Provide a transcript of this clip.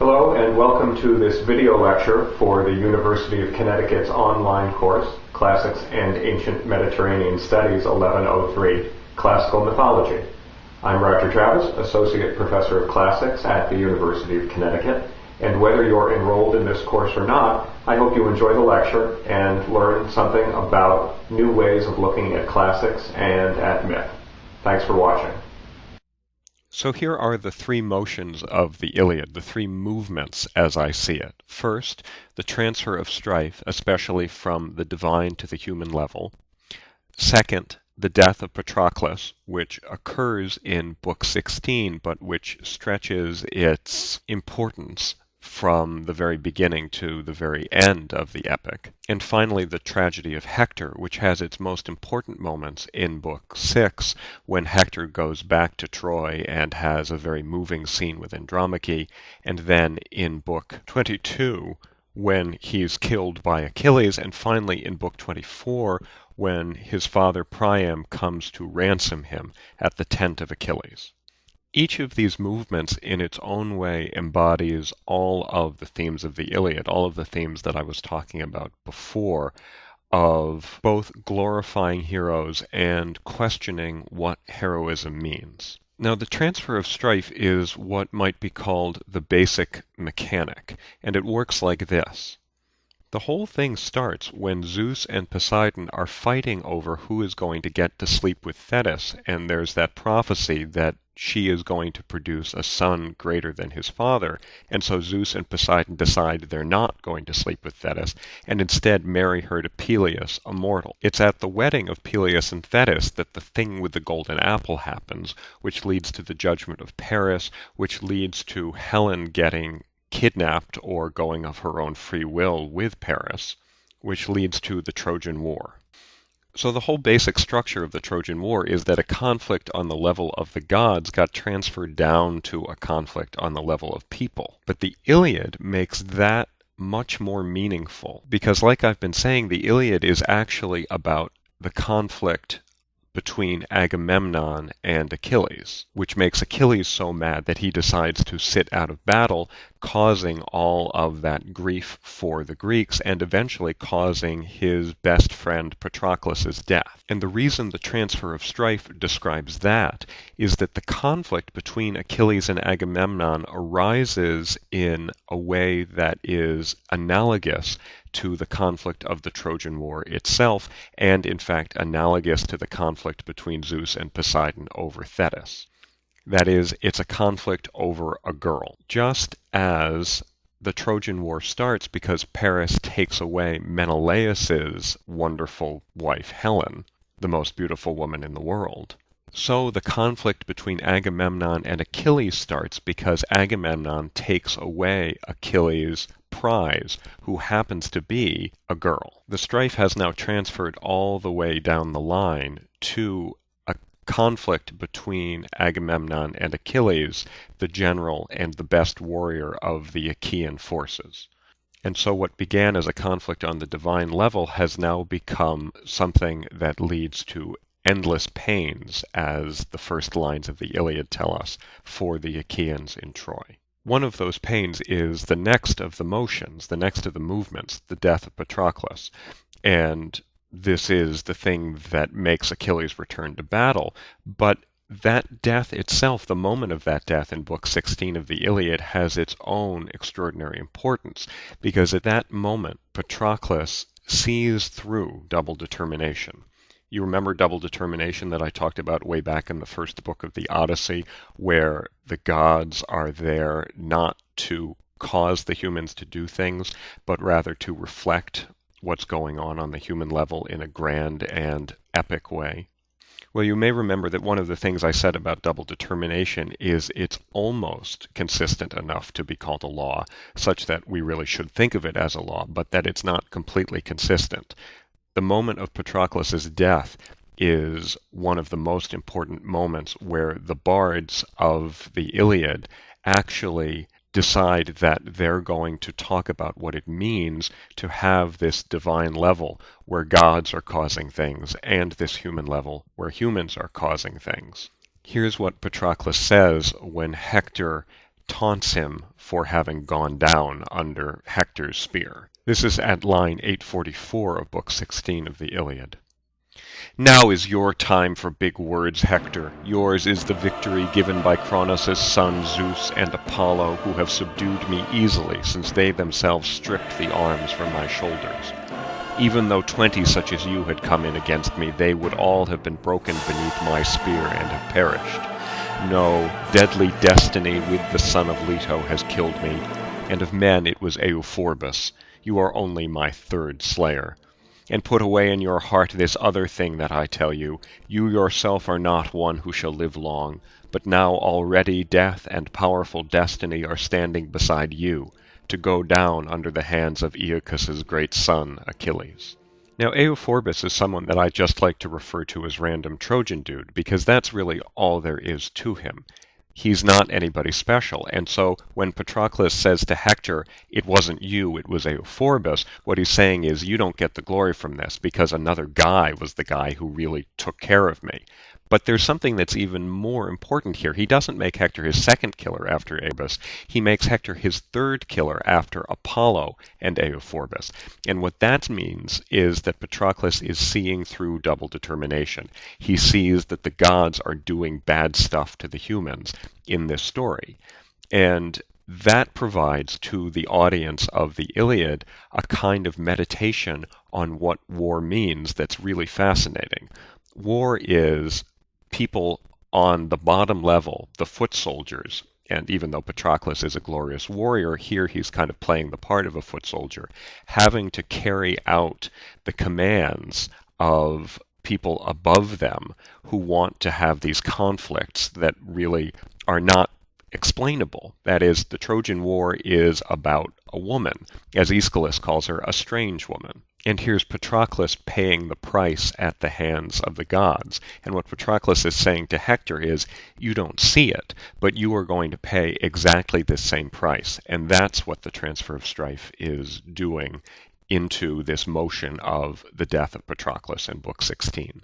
Hello and welcome to this video lecture for the University of Connecticut's online course, Classics and Ancient Mediterranean Studies 1103, Classical Mythology. I'm Roger Travis, Associate Professor of Classics at the University of Connecticut, and whether you're enrolled in this course or not, I hope you enjoy the lecture and learn something about new ways of looking at classics and at myth. Thanks for watching. So here are the three motions of the Iliad, the three movements as I see it. First, the transfer of strife, especially from the divine to the human level. Second, the death of Patroclus, which occurs in Book 16, but which stretches its importance from the very beginning to the very end of the epic. And finally, the tragedy of Hector, which has its most important moments in Book 6, when Hector goes back to Troy and has a very moving scene with Andromache, and then in Book 22, when he's killed by Achilles, and finally in Book 24, when his father Priam comes to ransom him at the tent of Achilles. Each of these movements in its own way embodies all of the themes of the Iliad, all of the themes that I was talking about before, of both glorifying heroes and questioning what heroism means. Now, the transfer of strife is what might be called the basic mechanic, and it works like this. The whole thing starts when Zeus and Poseidon are fighting over who is going to get to sleep with Thetis, and there's that prophecy that she is going to produce a son greater than his father, and so Zeus and Poseidon decide they're not going to sleep with Thetis, and instead marry her to Peleus, a mortal. It's at the wedding of Peleus and Thetis that the thing with the golden apple happens, which leads to the judgment of Paris, which leads to Helen getting kidnapped or going of her own free will with Paris, which leads to the Trojan War. So the whole basic structure of the Trojan War is that a conflict on the level of the gods got transferred down to a conflict on the level of people. But the Iliad makes that much more meaningful because, like I've been saying, the Iliad is actually about the conflict between Agamemnon and Achilles, which makes Achilles so mad that he decides to sit out of battle, causing all of that grief for the Greeks and eventually causing his best friend Patroclus' death. And the reason the transfer of strife describes that is that the conflict between Achilles and Agamemnon arises in a way that is analogous to the conflict of the Trojan War itself, and in fact analogous to the conflict between Zeus and Poseidon over Thetis. That is, it's a conflict over a girl. Just as the Trojan War starts because Paris takes away Menelaus's wonderful wife Helen, the most beautiful woman in the world, so the conflict between Agamemnon and Achilles starts because Agamemnon takes away Achilles' prize, who happens to be a girl. The strife has now transferred all the way down the line to a conflict between Agamemnon and Achilles, the general and the best warrior of the Achaean forces. And so what began as a conflict on the divine level has now become something that leads to endless pains, as the first lines of the Iliad tell us, for the Achaeans in Troy. One of those pains is the next of the motions, the next of the movements, the death of Patroclus. And this is the thing that makes Achilles return to battle. But that death itself, the moment of that death in Book 16 of the Iliad, has its own extraordinary importance, because at that moment, Patroclus sees through double determination. You remember double determination that I talked about way back in the first book of the Odyssey, where the gods are there not to cause the humans to do things, but rather to reflect what's going on the human level in a grand and epic way. Well, you may remember that one of the things I said about double determination is it's almost consistent enough to be called a law, such that we really should think of it as a law, but that it's not completely consistent. The moment of Patroclus' death is one of the most important moments where the bards of the Iliad actually decide that they're going to talk about what it means to have this divine level where gods are causing things and this human level where humans are causing things. Here's what Patroclus says when Hector taunts him for having gone down under Hector's spear. This is at line 844 of Book 16 of the Iliad. Now is your time for big words, Hector. Yours is the victory given by Cronos' son Zeus and Apollo, who have subdued me easily, since they themselves stripped the arms from my shoulders. Even though 20 such as you had come in against me, they would all have been broken beneath my spear and have perished. No, deadly destiny with the son of Leto has killed me, and of men it was Euphorbus. You are only my third slayer. And put away in your heart this other thing that I tell you. You yourself are not one who shall live long, but now already death and powerful destiny are standing beside you, to go down under the hands of Aeacus' great son, Achilles. Now, Euphorbus is someone that I just like to refer to as random Trojan dude, because that's really all there is to him. He's not anybody special, and so when Patroclus says to Hector, it wasn't you, it was Euphorbus, what he's saying is, you don't get the glory from this, because another guy was the guy who really took care of me. But there's something that's even more important here. He doesn't make Hector his second killer after Eubus. He makes Hector his third killer after Apollo and Euphorbus. And what that means is that Patroclus is seeing through double determination. He sees that the gods are doing bad stuff to the humans in this story. And that provides to the audience of the Iliad a kind of meditation on what war means that's really fascinating. War is people on the bottom level, the foot soldiers, and even though Patroclus is a glorious warrior, here he's kind of playing the part of a foot soldier, having to carry out the commands of people above them who want to have these conflicts that really are not explainable. That is, the Trojan War is about a woman, as Aeschylus calls her, a strange woman. And here's Patroclus paying the price at the hands of the gods. And what Patroclus is saying to Hector is, you don't see it, but you are going to pay exactly the same price. And that's what the transfer of strife is doing into this motion of the death of Patroclus in Book 16.